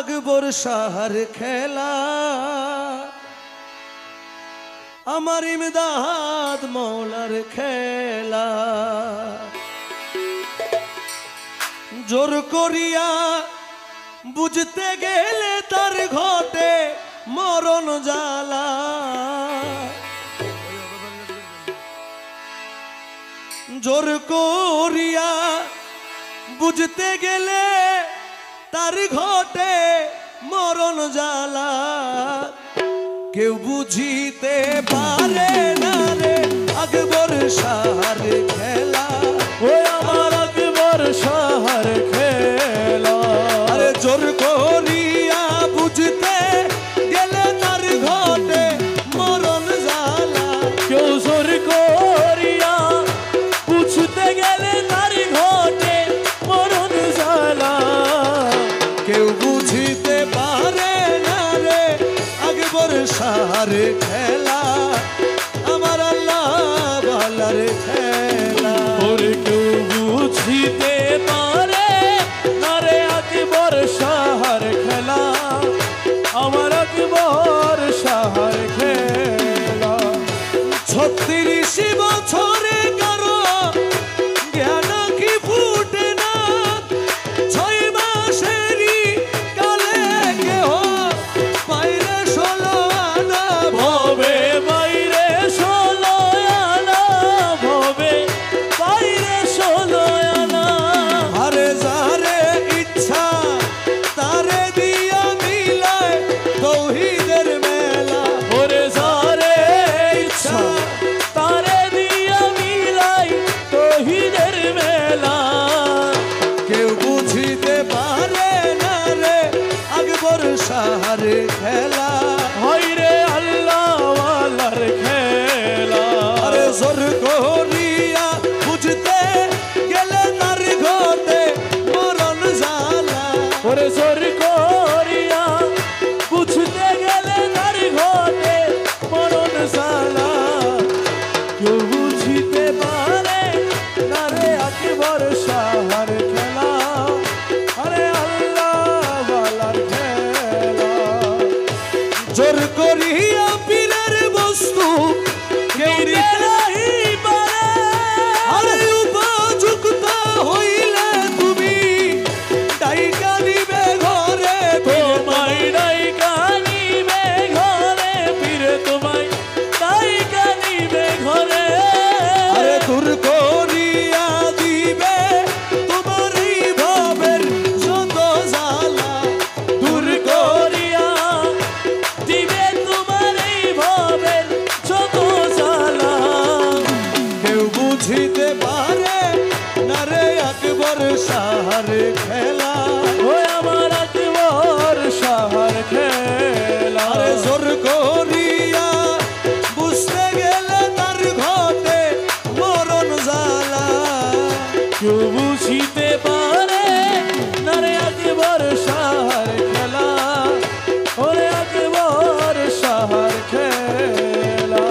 আকবর শাহর খেলা আমার ইমদাদ মৌলার খেলা জোর করিয়া বুঝতে গেলে তার ঘটে মরণ জ্বালা জোর করিয়া বুঝতে গেলে তার ঘটে মরণ জ্বালা কেউ বুঝিতে পারে না রে আকবর শাহর খেলা ওই আমার আকবর শাহর খেলা আরে জোর করিয়া বুঝতে গেলে তার ঘটে মরণ জ্বালা কেউ জোর করিয়া বুঝতে গেলে তার ঘটে মরণ জ্বালা কেউ বুঝিতে পারে না রে আকবর শাহর খেলা আমার আল্লাহ ওয়ালার খেলা ওরে কেউ বুঝিতে পারে না রে আকবর শাহর খেলা আমার আকবর শাহর খেলা 36 বছরে কারো জ্ঞান কি ফুটে না 6 মাসেরই কালে কেহ পাইরে 16 আনা ভবে বাইরে 16 আনা ভবে বাইরে 16 আনা আরে যারে ইচ্ছা তারে দিয়া মিলায় তৌহিদের মেলা ওরে যারে ইচ্ছা তারে দিয়া মিলাই তৌহিদের মেলা কেউ বুঝিতে পারে না রে আকবর শাহর খেলা হইরে আল্লাহ ওয়ালার খেলা আরে জোর করিয়া বুঝতে গেলে তার ঘটে মরণ জ্বালা ওরে জোর করিয়া বুঝতে গেলে তার ঘটে মরণ জ্বালা কেউ বুঝিতে পারে না রে আকবর শাহর খেলা আরে আল্লাহ ওয়ালার খেলা জোর করিয়া পীরের বস্তু কেউ দিতে নাহি পারে আরে উপযুক্ত হইলে তুমি ডাইকা নিবে ঘরে তোমায় ডাইকা নিবে ঘরে ফিরে তোমায় ডাইকা নিবে ঘরে আরে দূর করিয়া দিবে তোমারই ভাবের যত জ্বালা দূর করিয়া দিবে তোমার এই ভাবের যত জ্বালা কেউ বুঝিতে পারে না রে আকবর শাহর খেলা ওই আমার আকবর শাহর খেলা আরে জোর করিয়া বুঝতে গেলে তার ঘটে মরণ জ্বালা কেউ বুঝিতে পারে না রে আকবর শাহর খেলা ওরে আকবর শাহর খেলা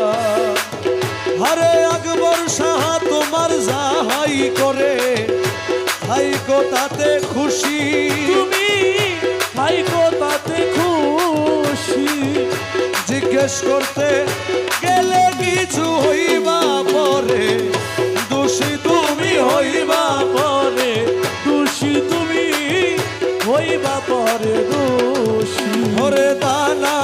আরে আকবর শাহ তোমার যাহাই করে হাইকো তাতে খুশি তুমি ভাইকো তাতে খুশি জিজ্ঞেস করতে গেলে কিছু হইবা পরে দোষী তুমি হইবা পরে দোষী তুমি হইবা পরে দোষী ওরে দানা